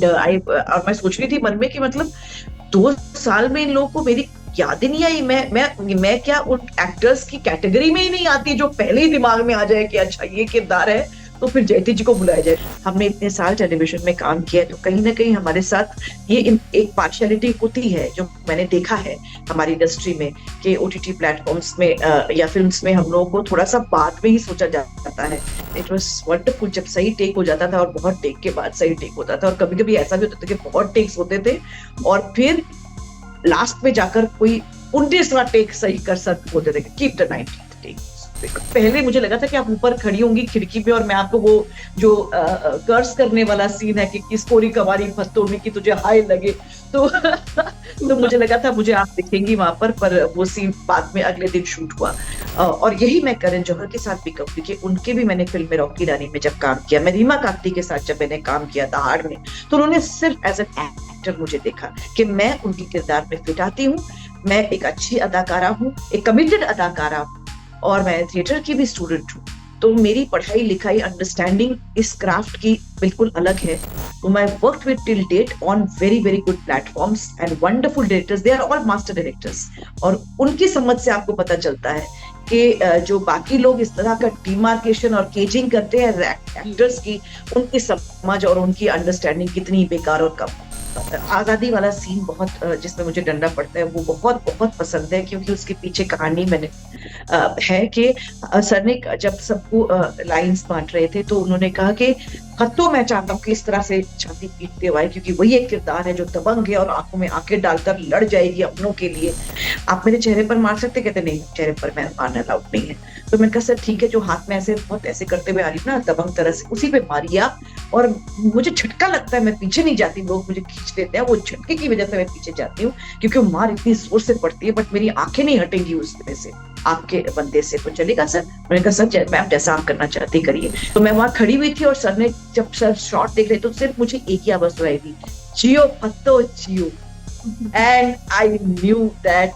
और मैं सोच रही थी मन में कि मतलब 2 साल में इन लोगों को मेरी याद ही नहीं आई। मैं क्या उन एक्टर्स की कैटेगरी में ही नहीं आती जो पहले ही दिमाग में आ जाए कि अच्छा ये किरदार है तो फिर जयती जी को बुलाया जाए। हमने इतने साल टेलीविजन में काम किया है तो कहीं ना कहीं हमारे साथ ये एक पार्शियलिटी होती है जो मैंने देखा है हमारी इंडस्ट्री में, कि ओटीटी प्लेटफॉर्म्स में या फिल्म्स में हम लोगों को थोड़ा सा बाद में ही सोचा जाता है। इट वॉज वंडरफुल जब सही टेक हो जाता था और बहुत टेक के बाद सही टेक होता था, और कभी कभी ऐसा भी होता था कि बहुत टेक्स होते थे और फिर लास्ट में जाकर कोई 19वां टेक सही कर सकते होते थे, कीप द 19th टेक। पहले मुझे लगा था कि आप ऊपर खड़ी होंगी खिड़की पे और मैं आपको वो जो कर्स करने वाला सीन है कि किसको री कवारी फस्तों में कि तुझे हाय लगे, तो तो मुझे लगा था मुझे आप दिखेंगी वहां पर वो सीन बाद में अगले दिन शूट हुआ। और यही मैं करण जौहर के साथ भी कहूंगी कि उनके भी मैंने फिल्म में रॉकी रानी में जब काम किया, मैं रीमा काकटी के साथ जब मैंने काम किया दहाड़ में, तो उन्होंने सिर्फ एज एन एक्टर मुझे देखा कि मैं उनकी किरदार में फिट आती हूँ, मैं एक अच्छी अदाकारा हूँ, एक कमिटेड अदाकारा हूँ, और मैं थिएटर की भी स्टूडेंट हूँ। तो मेरी पढ़ाई लिखाई अंडरस्टैंडिंग इस क्राफ्ट की बिल्कुल अलग है। तो मैं work with till date on very very good platforms and wonderful directors, they are all master directors. और उनकी समझ से आपको पता चलता है कि जो बाकी लोग इस तरह का डिमार्केशन और केजिंग करते हैं एक्टर्स की, उनकी समझ और उनकी अंडरस्टैंडिंग कितनी बेकार और कम। आजादी वाला सीन बहुत जिसमें मुझे डंडा पड़ता है वो बहुत बहुत पसंद है, क्योंकि उसके पीछे कहानी मैंने है कि सर ने जब सबको लाइंस बांट रहे थे तो उन्होंने कहा कि खत्तो मैं चाहता हूँ कि इस तरह से छाती पीटते हुए, क्योंकि वही एक किरदार है जो दबंग है और आंखों में आंखें डालकर लड़ जाएगी अपनों के लिए। आप मेरे चेहरे पर मार सकते? कहते नहीं, चेहरे पर मैं मारना अलाउड नहीं है। तो मैंने कहा सर ठीक है, जो हाथ में ऐसे बहुत ऐसे करते हुए आ रही हूँ ना दबंग तरह से, उसी पे मारिए आप। और मुझे झटका लगता है, मैं पीछे नहीं जाती, लोग मुझे खींच लेते हैं, वो झटके की वजह से मैं पीछे जाती हूँ क्योंकि वो मार इतनी जोर से पड़ती है, बट मेरी आंखें नहीं हटेंगी उसमें से आपके बंदे से। तो चलेगा सर? मैंने कहा सर मैम जैसा आप करना चाहती करिए। तो मैं वहां खड़ी हुई थी और सर ने जब सर शॉट देख रहे तो सिर्फ मुझे एक ही आवाज सुनाई थी, जियो फत्तो जियो। And I knew that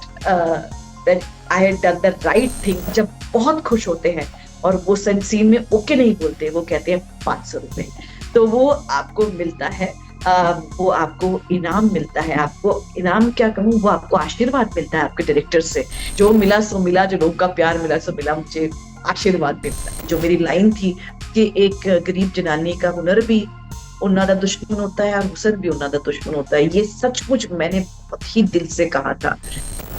I had done the right thing. जब बहुत खुश होते हैं और वो सीन में ओके नहीं बोलते, वो कहते हैं 500 रुपए, तो वो आपको मिलता है। वो आपको इनाम मिलता है, आपको इनाम क्या कहूँ, वो आपको आशीर्वाद मिलता है आपके डायरेक्टर से। जो मिला सो मिला, जो लोग का प्यार मिला सो मिला, मुझे आशीर्वाद मिलता है। जो मेरी लाइन थी कि एक गरीब जनानी का हुनर भी उन्ना दा दुश्मन होता है और हुसन भी उन्ना दा दुश्मन होता है, ये सचमुच मैंने बहुत ही दिल से कहा था।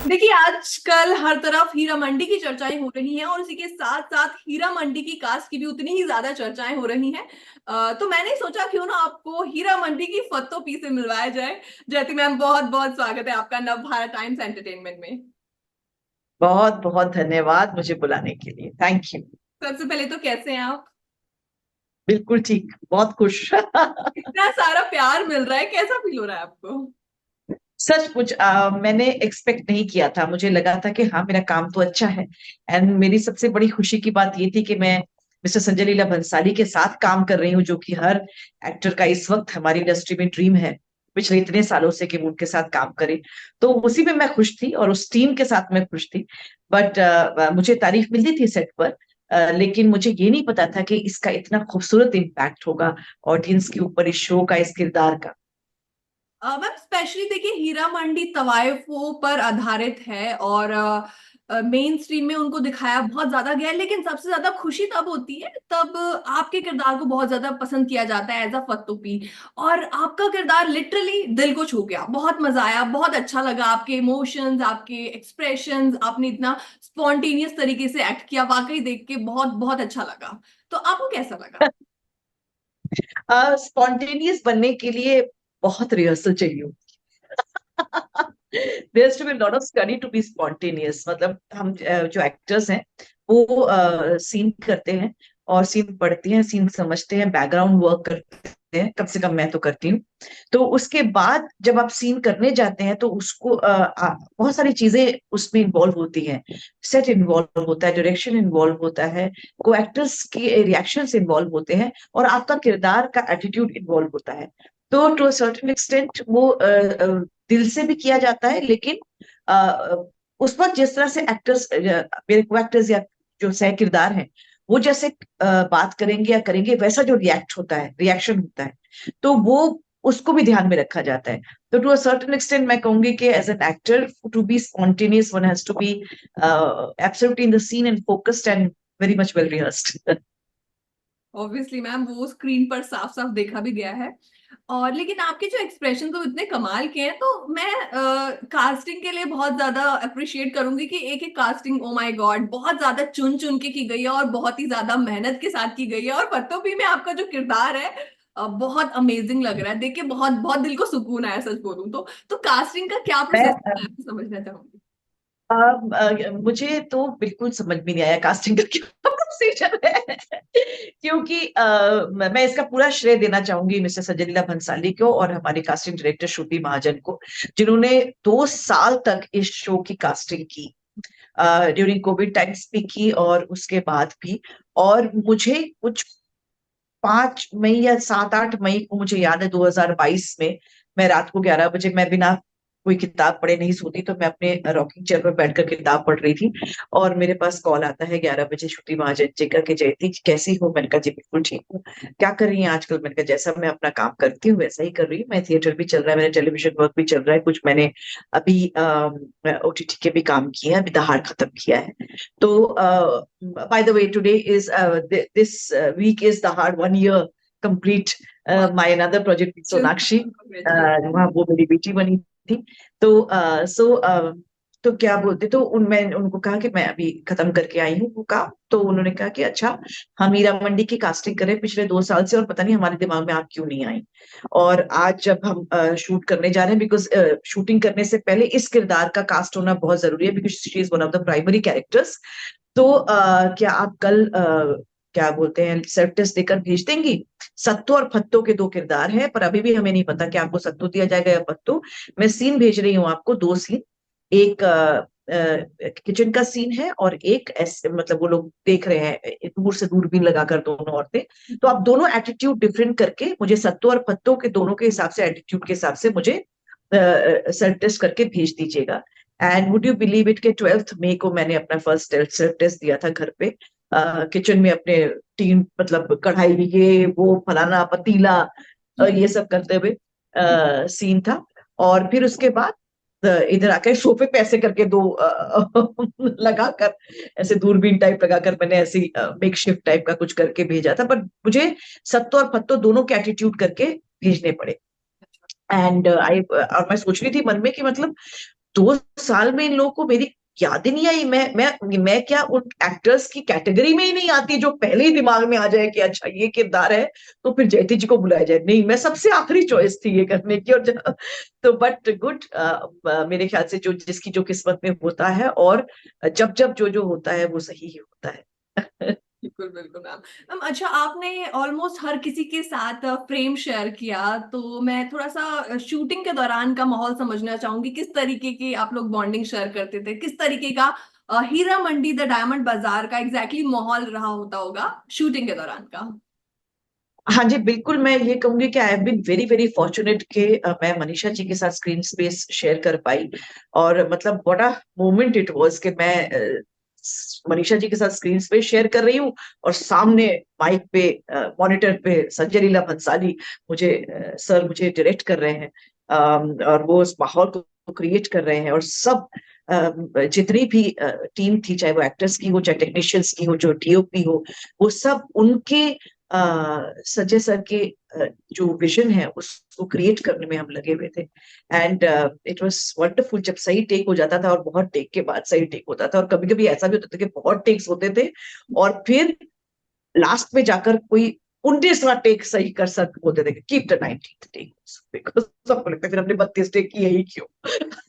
देखिए, आजकल हर तरफ हीरा मंडी की चर्चाएं हो रही हैं और इसी के साथ साथ हीरा मंडी की कास्ट की भी उतनी ही ज्यादा चर्चाएं हो रही हैं। तो मैंने सोचा क्यों ना आपको हीरा मंडी की फतो पी से मिलवाया जाए। जयती मैम, बहुत बहुत स्वागत है आपका नव भारत टाइम्स एंटरटेनमेंट में। बहुत बहुत धन्यवाद मुझे बुलाने के लिए, थैंक यू। सबसे पहले तो कैसे हैं आप? बिल्कुल ठीक, बहुत खुश। इतना सारा प्यार मिल रहा है, कैसा फील हो रहा है आपको? सचमुच मैंने एक्सपेक्ट नहीं किया था, मुझे लगा था कि हाँ मेरा काम तो अच्छा है। एंड मेरी सबसे बड़ी खुशी की बात ये थी कि मैं मिस्टर संजय लीला भंसाली के साथ काम कर रही हूँ, जो कि हर एक्टर का इस वक्त हमारी इंडस्ट्री में ड्रीम है पिछले इतने सालों से कि वो उनके साथ काम करे। तो उसी में मैं खुश थी और उस टीम के साथ मैं खुश थी। बट मुझे तारीफ मिलती थी सेट पर, लेकिन मुझे ये नहीं पता था कि इसका इतना खूबसूरत इम्पैक्ट होगा ऑडियंस के ऊपर इस शो का, इस किरदार का। मैम, स्पेशली देखिए, हीरा मंडी तवायफों पर आधारित है और मेन स्ट्रीम में उनको दिखाया बहुत ज्यादा गया है, लेकिन सबसे ज्यादा खुशी तब होती है तब आपके किरदार को बहुत ज्यादा पसंद किया जाता है एज अ फतूपी। और आपका किरदार लिटरली दिल को छू गया, बहुत मजा आया, बहुत अच्छा लगा। आपके इमोशंस, आपके एक्सप्रेशंस, आपने इतना स्पॉन्टेनियस तरीके से एक्ट किया, वाकई देख के बहुत बहुत अच्छा लगा। तो आपको कैसा लगा? स्पॉन्टेनियस बनने के लिए बहुत रिहर्सल चाहिए। There to be lot of study to be spontaneous. मतलब हम जो एक्टर्स हैं वो सीन करते हैं और सीन पढ़ते हैं, सीन समझते हैं, बैकग्राउंड वर्क करते हैं, कम से कम मैं तो करती हूँ। तो उसके बाद जब आप सीन करने जाते हैं तो उसको बहुत सारी चीजें उसमें इन्वॉल्व होती हैं। सेट इन्वॉल्व होता है, डायरेक्शन इन्वॉल्व होता है, को एक्टर्स के रिएक्शंस इन्वॉल्व होते हैं, और आपका किरदार का एटीट्यूड इन्वॉल्व होता है। तो टू अ सर्टेन एक्सटेंट वो दिल से भी किया जाता है, लेकिन अ, उस वक्त जिस तरह से एक्टर्स, मेरे को एक्टर्स या जो सह किरदार हैं वो जैसे बात करेंगे या करेंगे, वैसा जो रिएक्ट होता है, रिएक्शन होता है, तो वो उसको भी ध्यान में रखा जाता है। तो टू अ सर्टेन एक्सटेंट मैं कहूंगी कि as an actor to be spontaneous one has to be absolutely in the scene and focused and very much well rehearsed. Obviously ma'am, वो स्क्रीन पर साफ साफ देखा भी गया है। और लेकिन आपके जो एक्सप्रेशन तो इतने कमाल के हैं, तो मैं कास्टिंग के लिए बहुत ज्यादा अप्रिशिएट करूंगी कि एक एक कास्टिंग, ओ माय गॉड, बहुत ज्यादा चुन चुन के की गई है और बहुत ही ज्यादा मेहनत के साथ की गई है। और पत्तों में आपका जो किरदार है बहुत अमेजिंग लग रहा है देख के, बहुत बहुत दिल को सुकून आया सच बोलूं तो कास्टिंग का क्या प्रोसेस मैं है आपको समझना चाहूंगी। मुझे तो बिल्कुल समझ में नहीं आया कास्टिंग का क्या प्रोसीजर है। क्योंकि मैं इसका पूरा श्रेय देना चाहूंगी मिस्टर सजनीला भंसाली को और हमारी कास्टिंग डायरेक्टर श्रुति महाजन को, जिन्होंने 2 साल तक इस शो की कास्टिंग की, ड्यूरिंग कोविड टाइम्स भी की और उसके बाद भी। और मुझे कुछ 5 मई या 7-8 मई को मुझे याद है 2022 में, मैं रात को 11 बजे, मैं बिना कोई किताब पढ़े नहीं सोती, तो मैं अपने रॉकिंग चेयर पर बैठकर किताब पढ़ रही थी और मेरे पास कॉल आता है 11 बजे श्रुति महाजन जी का कि जयती कैसी हो। मैंने कहा जी बिल्कुल ठीक हूँ, क्या कर रही हैं आजकल। मैंने कहा जैसा मैं अपना काम करती हूँ वैसा ही कर रही हूँ, मैं थिएटर भी चल रहा है, मेरा टेलीविजन वर्क भी चल रहा है, कुछ मैंने अभी ओटीटी के भी काम किए हैं, अभी दहाड़ खत्म किया है। तो by the way today is this week is Dahaad 1 year complete my another project Sonakshi, वहाँ वो मेरी बेटी बनी थी। तो तो क्या बोलते, तो मैं उनको कहा कि मैं अभी खत्म करके आई हूँ वो काम। तो उन्होंने कहा कि अच्छा, हम हीरा मंडी की कास्टिंग करें पिछले 2 साल से और पता नहीं हमारे दिमाग में आप क्यों नहीं आई। और आज जब हम शूट करने जा रहे हैं, बिकॉज शूटिंग करने से पहले इस किरदार का कास्ट होना बहुत जरूरी है, because she is one of the primary characters. तो क्या आप कल क्या बोलते हैं सेल्फ टेस्ट देकर भेज देंगी। सत्तू और फत्तू के 2 किरदार हैं, पर अभी भी हमें नहीं पता कि आपको सत्तू दिया जाएगा या फत्तू। मैं सीन भेज रही हूँ आपको, 2 सीन, एक किचन का सीन है और एक ऐसे मतलब वो लोग देख रहे हैं दूर से दूरबीन लगाकर दोनों औरतें। तो आप दोनों एटीट्यूड डिफरेंट करके मुझे सत्तू और फत्तू के दोनों के हिसाब से, एटीट्यूड के हिसाब से मुझे सेल्फ टेस्ट करके भेज दीजिएगा। And would you believe it के 12 मई को मैंने अपना फर्स्ट सेल्फ टेस्ट दिया था घर पे, किचन में अपने टीम, मतलब कढ़ाई ये वो फलाना पतीला ये सब करते हुए सीन था। और फिर उसके बाद इधर आकर सोफे पे ऐसे करके दो लगाकर, ऐसे दूरबीन टाइप लगाकर मैंने ऐसी मेक शिफ्ट टाइप का कुछ करके भेजा था, पर मुझे सत्तो और फत्तो दोनों के एटीट्यूड करके भेजने पड़े। एंड आई और मैं सोच रही थी मन में कि मतलब 2 साल में इन लोगों को मेरी याद ही नहीं आई। मैं क्या उन एक्टर्स की कैटेगरी में ही नहीं आती जो पहले ही दिमाग में आ जाए कि अच्छा ये किरदार है तो फिर जयती जी को बुलाया जाए। नहीं, मैं सबसे आखिरी चॉइस थी ये करने की। और तो बट गुड, मेरे ख्याल से जो जिसकी जो किस्मत में होता है, और जब जब जो जो होता है वो सही ही होता है। बिल्कुल बिल्कुल मैम। मैम अच्छा, आपने ऑलमोस्ट हर किसी के साथ फ्रेम शेयर किया, तो मैं थोड़ा सा शूटिंग के दौरान का माहौल समझना चाहूंगी। किस तरीके की आप लोग बॉन्डिंग शेयर करते थे, किस तरीके का हीरा मंडी द डायमंड बाजार का एग्जैक्टली माहौल रहा होता होगा शूटिंग के दौरान का। हाँ जी बिल्कुल, मैं ये कहूंगी कि I have been very very fortunate कि मैं मनीषा जी के साथ स्क्रीन स्पेस शेयर कर पाई। और मतलब what a moment it was कि मैं मनीषा जी के साथ स्क्रीन स्पेस शेयर कर रही हूँ और सामने माइक पे, मॉनिटर पे संजय लीला भंसाली सर मुझे डायरेक्ट कर रहे हैं। और वो उस माहौल को क्रिएट कर रहे हैं, और सब जितनी भी टीम थी, चाहे वो एक्टर्स की हो, चाहे टेक्नीशियंस की हो, जो डीओपी हो, वो सब उनके संजय सर के जो विजन है उसको क्रिएट करने में हम लगे हुए थे। एंड इट वाज वंडरफुल जब सही टेक हो जाता था, और बहुत टेक के बाद सही टेक होता था, और कभी कभी ऐसा भी होता था कि बहुत टेक्स होते थे और फिर लास्ट में जाकर कोई 19वां टेक सही कर सक होते थे, keep the 19th take, because सबको लगता है फिर हमने 32 टेक किए ही क्यों।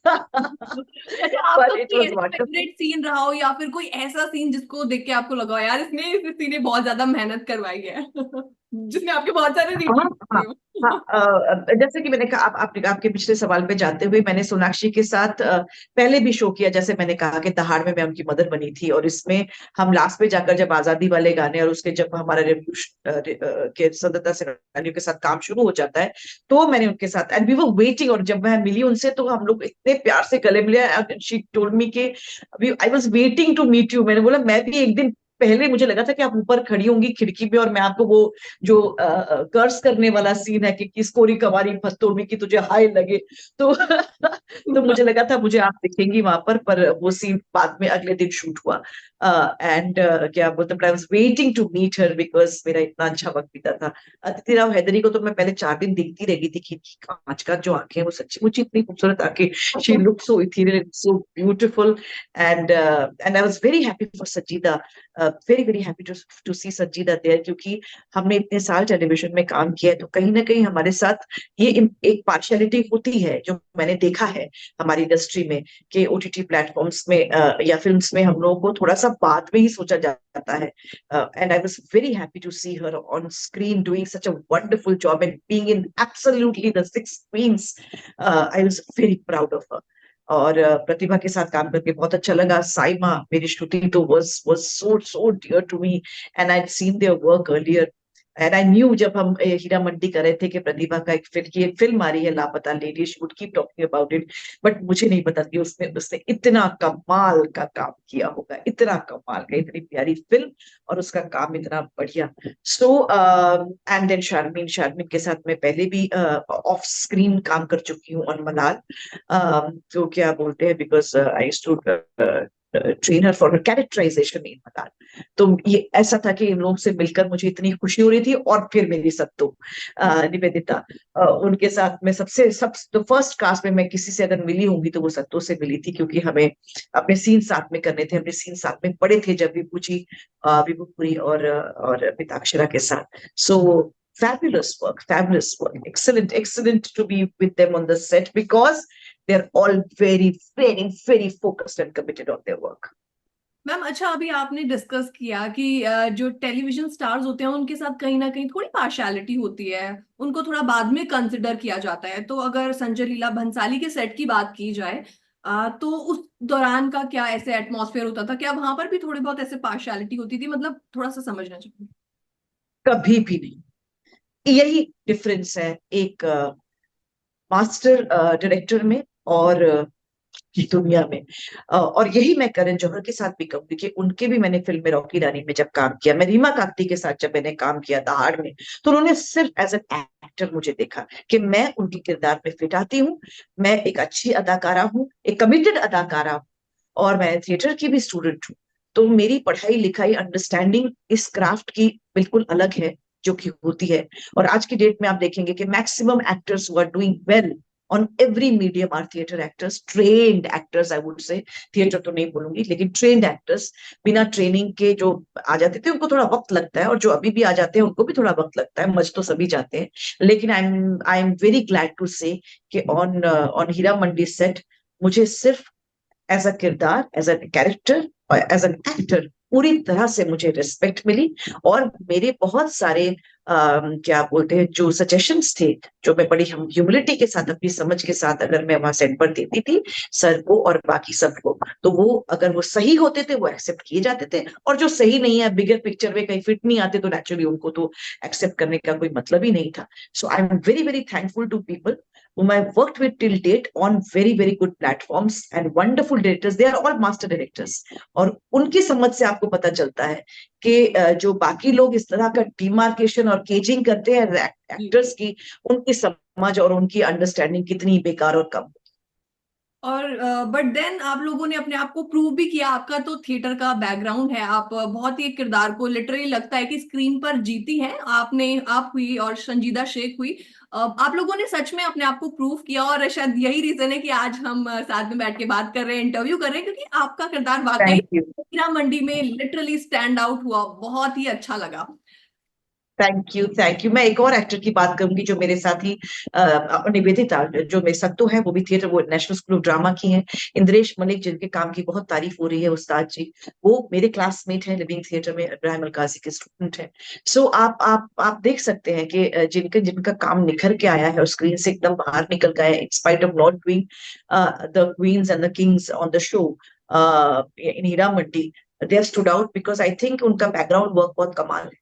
अच्छा, आपका पर इट कोई वाज ऐसा वंडरफुल। फेवरेट सीन रहा हो, या फिर कोई ऐसा सीन जिसको देख के आपको लगा हो, यार इसने इस सीन ने बहुत ज्यादा मेहनत करवाई है जिसने आपके बहुत सारे हाँ हाँ रिव्यू। हाँ, जैसे कि मैंने कहा, आपने आपके पिछले सवाल पे जाते हुए, मैंने सोनाक्षी के साथ पहले भी शो किया। जैसे मैंने कहा कि दहाड़ में मैं उनकी मदर बनी थी, और इसमें हम लास्ट में जाकर जब आजादी वाले गाने और उसके जब हमारा रिव्यू के स्वतंत्रता सेनानियों के साथ काम शुरू हो जाता है, तो मैंने उनके साथ, एंड वी वर वेटिंग, और जब मैं मिली उनसे तो हम लोग इतने प्यार से गले मिले। शी टोल्ड मी के I was waiting to meet you. मैंने बोला मैं भी एक दिन पहले मुझे लगा था कि आप ऊपर खड़ी होंगी खिड़की पे और मैं आपको वो जो कर्स करने वाला सीन है कि किसको रिकवारी फस्तों में कि तुझे हाय लगे, तो तो मुझे लगा था मुझे आप दिखेंगी वहां पर वो सीन बाद में अगले दिन शूट हुआ। एंड क्या बोलते हैं, I was waiting to meet her because मेरा इतना अच्छा वक्त बीता था। अदिति राव हैदरी को तो मैं पहले 4 दिन देखती रह गई थी कि कांच का जो आंखें हैं वो सच्ची मुच्ची इतनी खूबसूरत आंखें, she look so ethereal, so beautiful. And I was very happy for Sajida, very very happy to see Sajida there, क्योंकि हमने इतने साल टेलीविजन में काम किया है तो कहीं ना कहीं हमारे साथ ये एक पार्शियलिटी होती है जो मैंने देखा है हमारी इंडस्ट्री में, कि ओटीटी प्लेटफॉर्म्स में या फिल्म्स में हम लोगों को थोड़ा सा बाद में ही सोचा जाता है। And I was very happy to see her on screen doing such a wonderful job and being in absolutely the six queens. I was very proud of her. और प्रतिभा के साथ काम करके बहुत अच्छा लगा। साइमा, मेरी श्रुति तो was so so dear to me and I'd seen their work earlier and I knew जब हम हीरा मंडी कर रहे थे कि प्रतिभा का एक फिल्म आ रही है लापता lady, she would keep talking about it, but मुझे नहीं पता कि उसने उसने इतना कमाल का काम किया होगा, इतना कमाल का, इतनी प्यारी फिल्म और उसका काम इतना बढ़िया। So and then Sharmin, Sharmin के साथ मैं पहले भी ऑफ स्क्रीन काम कर चुकी हूँ ऑन मलाल। तो क्या बोलते हैं, because I used to train her for characterization in Malaal. तो ये ऐसा था कि इन लोगों से मिलकर मुझे इतनी खुशी हो रही थी। और फिर मेरी सत्तू निवेदिता, उनके साथ मैं सब तो फर्स्ट कास्ट में मैं किसी से अगर मिली होंगी तो वो सत्तू से मिली थी, क्योंकि हमें अपने सीन साथ में करने थे, अपने सीन साथ में पड़े थे जब विभूपुरी और मिताक्षरा के साथ। सो fabulous work, excellent to be with them on the set because they're all very focused and committed on their work. Ma'am अच्छा, अभी आपने डिस्कस किया कि जो टेलीविजन स्टार्स होते हैं उनके साथ कहीं ना कहीं थोड़ी पार्शियलिटी होती है, उनको थोड़ा बाद में कंसिडर किया जाता है। तो अगर संजय लीला भंसाली के सेट की बात की जाए, तो उस दौरान का क्या ऐसे एटमॉस्फेयर होता था? क्या वहां पर भी थोड़ी बहुत ऐसे पार्शियलिटी होती थी? मतलब थोड़ा सा समझना चाहिए। कभी भी नहीं। यही डिफरेंस है एक मास्टर डायरेक्टर में और की दुनिया में। और यही मैं करण जौहर के साथ भी कहूंगी कि उनके भी मैंने फिल्म में रॉकी रानी में जब काम किया, मैं रीमा काकती के साथ जब मैंने काम किया दहाड़ में, तो उन्होंने सिर्फ एज एन एक्टर मुझे देखा कि मैं उनके किरदार में फिट आती हूँ, मैं एक अच्छी अदाकारा हूँ, एक कमिटेड अदाकारा हूँ, और मैं थिएटर की भी स्टूडेंट हूँ। तो मेरी पढ़ाई लिखाई अंडरस्टैंडिंग इस क्राफ्ट की बिल्कुल अलग है जो कि होती है। और आज की डेट में आप देखेंगे कि maximum actors who are doing well on every medium are theater actors, trained actors I would say, theater तो नहीं बोलूंगी लेकिन trained actors, बिना ट्रेनिंग के जो आ जाते थे उनको थोड़ा वक्त लगता है, और जो अभी भी आ जाते हैं उनको भी थोड़ा वक्त लगता है, मज तो सभी जाते हैं। लेकिन I am very glad to say कि ऑन हीरा मंडी सेट मुझे सिर्फ एज अ किरदार, एज अ कैरेक्टर और एज एन एक्टर पूरी तरह से मुझे रिस्पेक्ट मिली। और मेरे बहुत सारे क्या बोलते हैं जो सजेशंस थे, जो मैं बड़ी ह्यूमिलिटी के साथ अपनी समझ के साथ अगर मैं वहां सेट पर देती थी सर को और बाकी सबको, तो वो अगर वो सही होते थे वो एक्सेप्ट किए जाते थे, और जो सही नहीं है, बिगर पिक्चर में कहीं फिट नहीं आते, तो नेचुरली उनको तो एक्सेप्ट करने का कोई मतलब ही नहीं था। So I am very very thankful to people whom I worked with till date on very good platforms and wonderful directors. They are all master directors. और उनकी समझ से आपको पता चलता है कि जो बाकी लोग इस तरह का डिमार्केशन और केजिंग करते हैं एक्टर्स की, उनकी समझ और उनकी अंडरस्टैंडिंग कितनी बेकार और कम। और बट देन आप लोगों ने अपने आप को प्रूव भी किया। आपका तो थिएटर का बैकग्राउंड है, आप बहुत ही एक किरदार को लिटरली लगता है कि स्क्रीन पर जीती हैं आपने। आप हुई और संजीदा शेख हुई, आप लोगों ने सच में अपने आप को प्रूव किया। और शायद यही रीजन है कि आज हम साथ में बैठ के बात कर रहे हैं, इंटरव्यू कर रहे हैं, क्योंकि आपका किरदार वाकई थैंक यू। हीरा मंडी में लिटरली स्टैंड आउट हुआ, बहुत ही अच्छा लगा। Thank you. मैं एक और एक्टर की बात करूंगी जो मेरे साथ ही निवेदिता, जो मेरे सत्तू है, वो भी थिएटर, वो नेशनल स्कूल ऑफ ड्रामा की हैं, इंद्रेश मलिक, जिनके काम की बहुत तारीफ हो रही है, उस्ताद जी, वो मेरे क्लासमेट हैं, लिविंग थिएटर में इब्राहिम अलकाजी के स्टूडेंट हैं। सो आप देख सकते हैं कि जिनका काम निखर के आया है और स्क्रीन से एकदम बाहर निकल गया है, in spite of not doing the queens and the kings on the show in Heera Mandi, they stood out because I think उनका बैकग्राउंड वर्क बहुत कमाल है।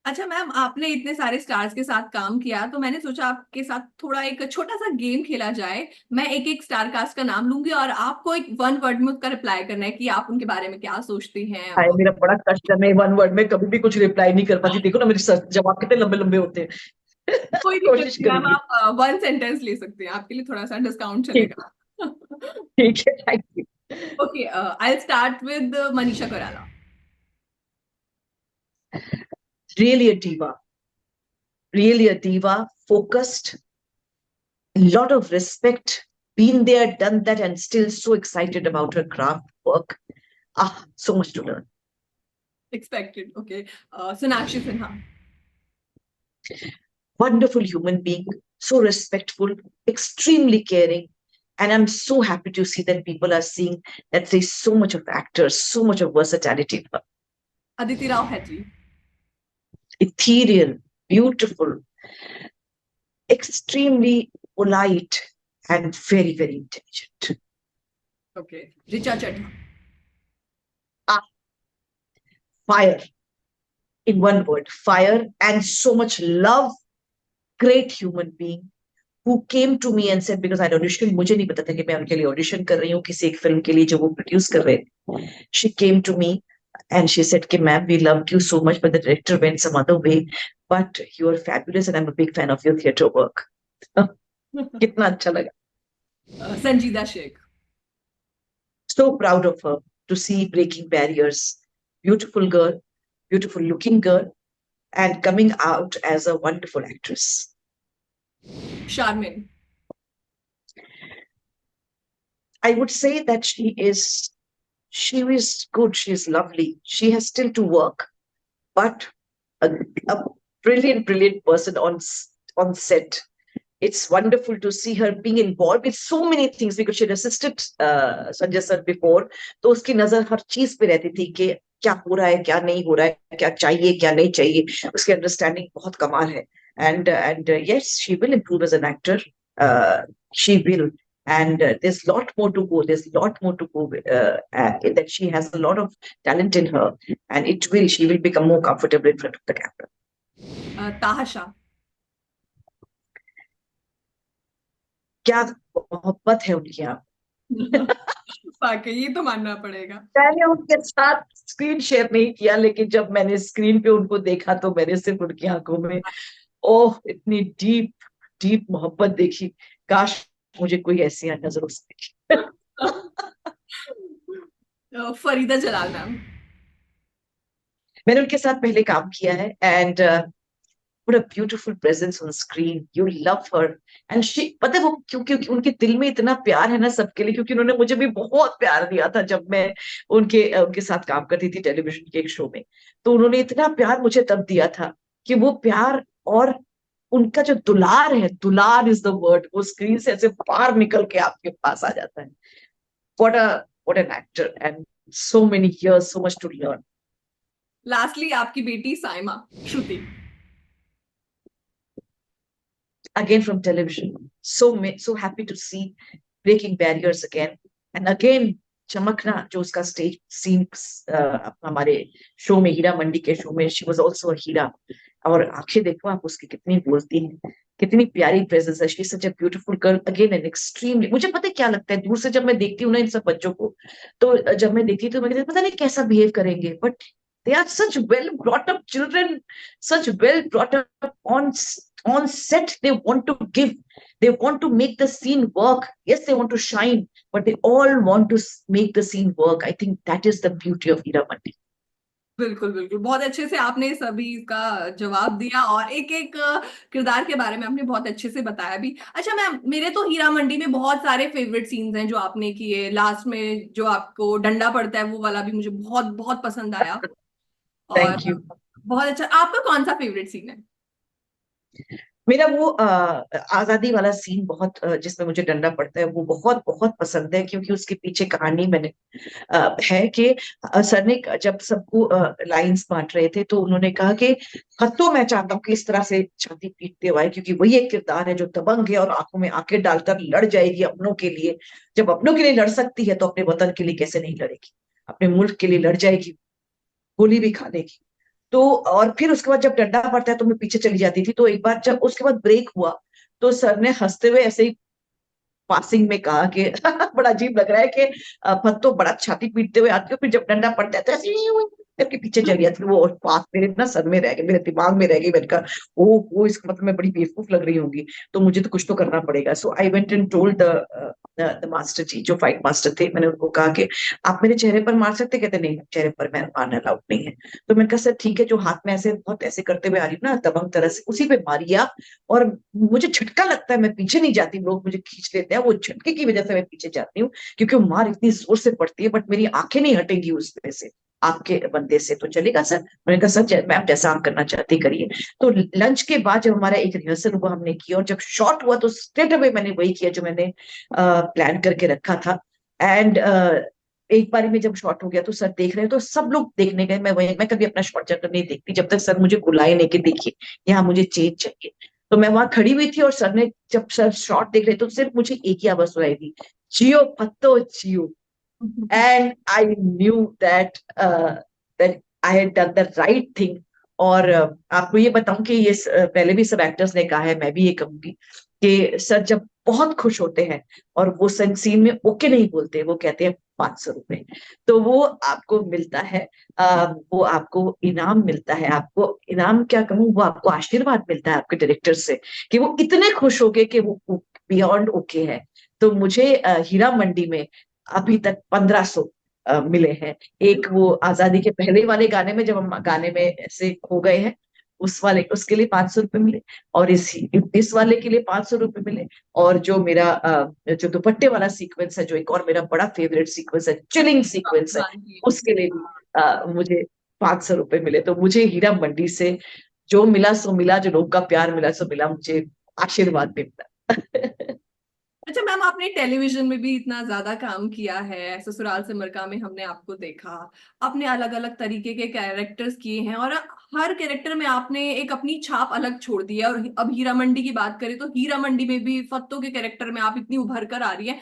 अच्छा मैम, आपने इतने सारे स्टार्स के साथ काम किया, तो मैंने सोचा आपके साथ थोड़ा एक छोटा सा गेम खेला जाए। मैं एक एक स्टार कास्ट का नाम लूंगी और आपको एक वन वर्ड में उसका रिप्लाई करना है कि आप उनके बारे में क्या सोचती हैं। हाय, मेरा बड़ा कष्ट है, मैं वन वर्ड में कभी भी कुछ रिप्लाई नहीं कर पाती। देखो ना मेरे जवाब कितने लंबे लंबे होते हैं। कोई दिक्कत कोशिश नहीं मैम, करूंगी। आप वन सेंटेंस ले सकते हैं, आपके लिए थोड़ा सा डिस्काउंट ठीक चलेगा। ठीक है, thank you. Okay, I start with Manisha Koirala. Really a diva, really a diva, focused, lot of respect, been there, done that, and still so excited about her craft work. Ah, so much to learn. Expected, okay. Sonakshi Sinha. Wonderful human being, so respectful, extremely caring. And I'm so happy to see that people are seeing that there's so much of actors, so much of versatility in her. Aditi Rao Hydari. Ethereal, beautiful, extremely polite, and very, very intelligent. Okay, Richa Chadha. Ah, fire. In one word, fire, and so much love. Great human being who came to me and said, because I'd auditioned, मुझे नहीं पता था कि मैं उनके लिए audition कर रही हूँ किसी एक फिल्म के लिए जो वो प्रोड्यूस कर रहे थे. She came to me and she said कि ma'am, we loved you so much but the director went some other way, but you are fabulous and I'm a big fan of your theatre work. कितना अच्छा लगा. संजीदा Sheikh. So proud of her to see breaking barriers. Beautiful girl, beautiful looking girl, and coming out as a wonderful actress. Sharmin. I would say that she is good, she is lovely. She has still to work, but a brilliant, brilliant person on set. It's wonderful to see her being involved with so many things because she had assisted Sanjay sir before. तो उसकी नजर हर चीज पे रहती थी कि क्या हो रहा है, क्या नहीं हो रहा है, क्या चाहिए, क्या नहीं चाहिए. उसकी अंडरस्टैंडिंग बहुत कमाल है. And yes, she will improve as an actor. She will. And there's a lot more to go. There's a lot more to go. That she has a lot of talent in her, and she will become more comfortable in front of the camera. ताहशा। क्या मोहब्बत है उनकी आप. वाकई ये तो मानना पड़ेगा। मैंने उनके साथ स्क्रीन शेयर नहीं किया, लेकिन जब मैंने स्क्रीन पे उनको देखा तो मैंने सिर्फ उनकी आंखों में ओह इतनी डीप डीप मोहब्बत देखी. काश मुझे कोई ऐसी नजर हो सके. फरीदा जलाल मैम। मैंने उनके साथ पहले काम किया है and what a beautiful presence on screen. You love her. And she, पता है वो क्योंकि उनके दिल में इतना प्यार है ना सबके लिए, क्योंकि उन्होंने मुझे भी बहुत प्यार दिया था जब मैं उनके साथ काम करती थी टेलीविजन के एक शो में. तो उन्होंने इतना प्यार मुझे तब दिया था कि वो प्यार और उनका जो दुलार है, दुलार इज द वर्ड, वो स्क्रीन से ऐसे बाहर निकल के आपके पास आ जाता है. What a what an actor and so many years, so much to learn. Lastly आपकी बेटी साइमा श्रुति। Again from television. So happy to see breaking barriers again. And again, चमकना जो उसका स्टेज सीन हमारे शो में, हीरा मंडी के शो में, शी वाज आल्सो अ हीरा. और आंखें देखो आप उसकी कितनी बोलती हैं, कितनी प्यारी प्रेजेंस है. She is such a beautiful girl again and extremely. मुझे पता है क्या लगता है दूर से जब मैं देखती हूँ ना इन सब बच्चों को, तो जब मैं देखती हूँ तो मैं कहती हूँ, पता नहीं कैसा बिहेव करेंगे, but they are such well brought up children, such well brought up on set. They want to give, they want to make the scene work. Yes, they want to shine, but they all want to make the scene work. I think that is the beauty of Hira Mandi. बिल्कुल बिल्कुल, बहुत अच्छे से आपने सभी का जवाब दिया और एक एक किरदार के बारे में आपने बहुत अच्छे से बताया भी। अच्छा मैम, मेरे तो हीरा मंडी में बहुत सारे फेवरेट सीन्स हैं जो आपने किए। लास्ट में जो आपको डंडा पड़ता है वो वाला भी मुझे बहुत बहुत पसंद आया। और Thank you. बहुत अच्छा, आपका कौन सा फेवरेट सीन है? मेरा वो आजादी वाला सीन बहुत जिसमें मुझे डंडा पड़ता है वो बहुत बहुत पसंद है, क्योंकि उसके पीछे कहानी मैंने है कि सर ने जब सबको लाइंस बांट रहे थे तो उन्होंने कहा कि हत्तो मैं चाहता हूँ कि इस तरह से छाती पीटते हुए, क्योंकि वही एक किरदार है जो दबंग है और आंखों में आंखें डालकर लड़ जाएगी अपनों के लिए. जब अपनों के लिए लड़ सकती है तो अपने वतन के लिए कैसे नहीं लड़ेगी, अपने मुल्क के लिए लड़ जाएगी, गोली भी खा लेगी. तो और फिर उसके बाद जब डंडा पड़ता है तो मैं पीछे चली जाती थी। तो एक बार जब उसके बाद ब्रेक हुआ तो सर ने हंसते हुए ऐसे ही पासिंग में कहा कि बड़ा अजीब लग रहा है कि पत्तो बड़ा छाती पीटते हुए आती हो, फिर जब डंडा पड़ता है तो ऐसे ही करके पीछे चली जाती है। वो और बात मेरे ना सर में रह गई, मेरे दिमाग में रह गई। मैंने कहा ओ वो इसका मतलब मैं बड़ी बेवकूफ लग रही होंगी, तो मुझे तो कुछ तो करना पड़ेगा। So I went and told the master ji, जो फाइट मास्टर थे, मैंने उनको कहा कि आप मेरे चेहरे पर मार सकते? कहते नहीं, चेहरे पर मैं मारना अलाउड नहीं है। तो मैंने कहा सर ठीक है, जो हाथ में ऐसे बहुत ऐसे करते हुए आ रही हूँ ना दबंग तरह से, उसी पे मारिए आप। और मुझे झटका लगता है, मैं पीछे नहीं जाती, लोग मुझे खींच लेते हैं, वो झटके की वजह से मैं पीछे जाती हूँ, क्योंकि वो मार इतनी जोर से पड़ती है, बट मेरी आंखें नहीं हटेंगी उसमें से, आपके बंदे से। तो चलेगा सर? मैंने कहा सर मैम जैसा आप करना चाहती करिए। तो लंच के बाद जब हमारा एक रिहर्सल हुआ हमने किया, और जब शॉट हुआ तो स्ट्रेट अवे मैंने वही किया जो मैंने प्लान करके रखा था। एंड एक बारी में जब शॉट हो गया तो सर देख रहे हैं, तो सब लोग देखने गए। मैं कभी अपना शॉट जाकर नहीं देखती जब तक सर मुझे बुलाए नहीं कि देखिए यहाँ मुझे चेंज चाहिए। तो मैं वहां खड़ी हुई थी और सर ने जब सर शॉट देख रहे तो सिर्फ मुझे एक ही आवाज सुनाई दी, जियो पत्तो जियो। And I knew that I had done the right thing. और आपको ये बताऊं कि ये पहले भी सब एक्टर्स ने कहा है, मैं भी ये कहूंगी कि सर जब बहुत खुश होते हैं और वो सीन में ओके नहीं बोलते, वो कहते हैं 500 रुपए, तो वो आपको मिलता है। वो आपको इनाम मिलता है, आपको इनाम क्या कहूँ, वो आपको आशीर्वाद मिलता है आपके डायरेक्टर से कि वो इतने खुश हो गए कि वो बियॉन्ड ओके है। तो मुझे हीरा मंडी में अभी तक 1500 मिले हैं। एक वो आजादी के पहले वाले गाने में जब हम गाने में ऐसे खो गए हैं, उस वाले उसके लिए 500 रुपये मिले, और इस वाले के लिए 500 रुपये मिले। और जो मेरा जो दुपट्टे वाला सीक्वेंस है, जो एक और मेरा बड़ा फेवरेट सीक्वेंस है, चिलिंग सीक्वेंस है, हाँ जी। उसके लिए भी मुझे 500 रुपये मिले। तो मुझे हीरा मंडी से जो मिला सो मिला, जो लोग का प्यार मिला सो मिला, मुझे आशीर्वाद भी मिला। अच्छा मैम, आपने टेलीविजन में भी इतना ज्यादा काम किया है, ससुराल सिमर में हमने आपको देखा, आपने अलग अलग तरीके के कैरेक्टर्स किए हैं और हर कैरेक्टर में आपने एक अपनी छाप अलग छोड़ दी है। और अब हीरा मंडी की बात करें तो हीरा मंडी में भी फत्तों के कैरेक्टर में आप इतनी उभर कर आ रही है।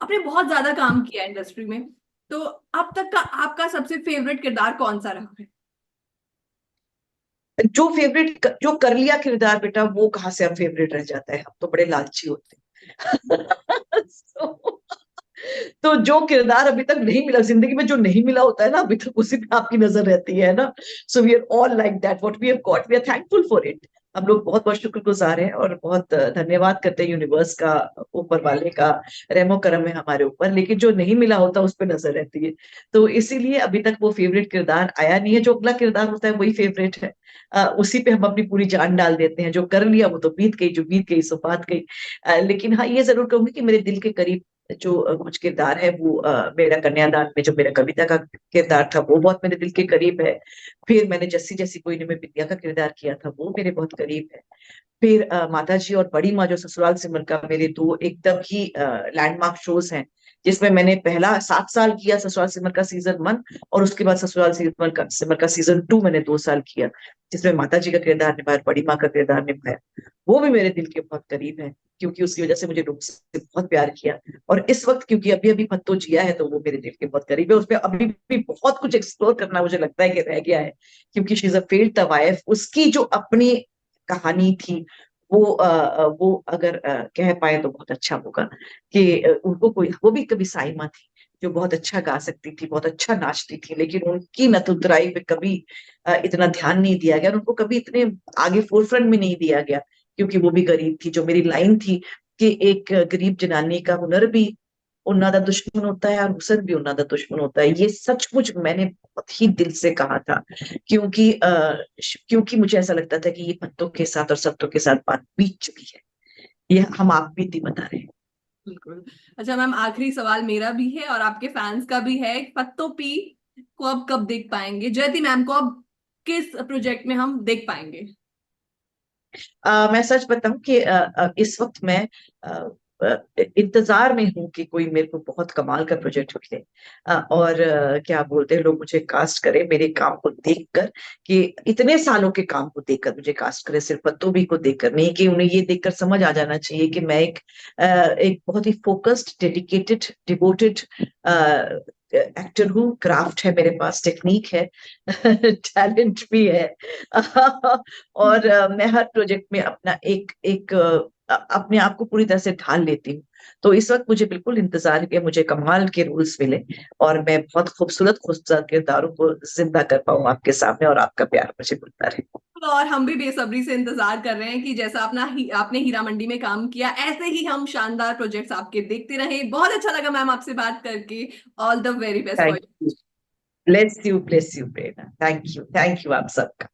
आपने बहुत ज्यादा काम किया है इंडस्ट्री में। तो अब तक का आपका सबसे फेवरेट किरदार कौन सा रहा है? जो फेवरेट जो कर लिया किरदार बेटा, वो कहाँ से अब फेवरेट रह जाता है, हम तो बड़े लालची होते हैं। So, तो जो किरदार अभी तक नहीं मिला जिंदगी में, जो नहीं मिला होता है ना अभी तक, उसी पे आपकी नजर रहती है ना। So we are all like that, what we have got we are thankful for it. हम लोग बहुत बहुत शुक्रगुजार हैं और बहुत धन्यवाद करते हैं यूनिवर्स का, ऊपर वाले का रहमो करम है हमारे ऊपर। लेकिन जो नहीं मिला होता उस पर नजर रहती है। तो इसीलिए अभी तक वो फेवरेट किरदार आया नहीं है। जो अगला किरदार होता है वही फेवरेट है। उसी पे हम अपनी पूरी जान डाल देते हैं। जो कर लिया वो तो बीत गई, जो बीत गई सो बात गई। लेकिन हाँ, ये जरूर कहूंगी कि मेरे दिल के करीब जो कुछ किरदार है वो मेरा कन्यादान में जो मेरा कविता का किरदार था वो बहुत मेरे दिल के करीब है। फिर मैंने जस्सी जैसी कोई नहीं में विद्या का किरदार किया था, वो मेरे बहुत करीब है। फिर माता जी और बड़ी माँ जो ससुराल सिमर का, मेरे दो एकदम ही लैंडमार्क शोज हैं, जिसमें मैंने पहला 7 साल किया ससुराल सिमर का सीजन 1, और उसके बाद ससुराल सिमर का सीजन 2 मैंने 2 साल किया, जिसमें माता जी का किरदार निभाया, बड़ी माँ का किरदार निभाया। वो भी मेरे दिल के बहुत करीब है, क्योंकि उसकी वजह से मुझे लोग से बहुत प्यार किया। और इस वक्त क्योंकि अभी अभी फत्तो जिया है, तो वो मेरे दिल के बहुत करीब है। उसमें अभी भी बहुत कुछ एक्सप्लोर करना मुझे लगता है कि रह गया है, क्योंकि शी इज अ फेल्ड तवायफ। उसकी जो अपनी कहानी थी वो अगर कह पाए तो बहुत अच्छा होगा कि उनको कोई, वो भी कभी साइमा थी जो बहुत अच्छा गा सकती थी, बहुत अच्छा नाचती थी, लेकिन उनकी नतुदराई पे कभी इतना ध्यान नहीं दिया गया, और उनको कभी इतने आगे फोरफ्रंट में नहीं दिया गया, क्योंकि वो भी गरीब थी। जो मेरी लाइन थी कि एक गरीब जनानी का हुनर भी उन्ना दा दुश्मन होता है और हुस्न भी उन्ना दा दुश्मन होता है, ये सचमुच मैंने बहुत ही दिल से कहा था। क्योंकि मुझे ऐसा लगता था कि ये पत्तों के साथ और सत्तों के साथ बात बीत चुकी है, ये हम आप बीती बता रहे हैं। बिल्कुल। अच्छा मैम, आखिरी सवाल मेरा भी है और आपके फैंस का भी है। पत्तो पी को अब कब देख पाएंगे? जयति मैम को अब किस प्रोजेक्ट में हम देख पाएंगे? मैं सच बताऊं कि इस वक्त मैं अ, इंतजार में हूं कि कोई मेरे को बहुत कमाल का प्रोजेक्ट मिले, और क्या बोलते हैं लोग, मुझे कास्ट करे मेरे काम को देखकर, कि इतने सालों के काम को देखकर मुझे कास्ट करे, सिर्फ पत्तों को देखकर नहीं, कि उन्हें ये देखकर समझ आ जाना चाहिए कि मैं एक बहुत ही फोकस्ड, डेडिकेटेड, डिवोटेड एक्टर हूँ, क्राफ्ट है मेरे पास, टेक्निक है, टैलेंट भी है। और मैं हर प्रोजेक्ट में अपना एक एक अपने आप को पूरी तरह से ढाल लेती हूँ। तो इस वक्त मुझे बिल्कुल इंतजार है कि मुझे कमाल के रोल्स मिले और मैं बहुत खूबसूरत खूबसूरत किरदारों को जिंदा कर पाऊँ आपके सामने, और आपका प्यार मुझे मिलता रहे। और हम भी बेसब्री से इंतजार कर रहे हैं कि जैसा आपने हीरा मंडी में काम किया, ऐसे ही हम शानदार प्रोजेक्ट्स आपके देखते रहें। बहुत अच्छा लगा मैम आपसे बात करके। All the very best for thank you. Bless you Prerna, thank you आप सबका।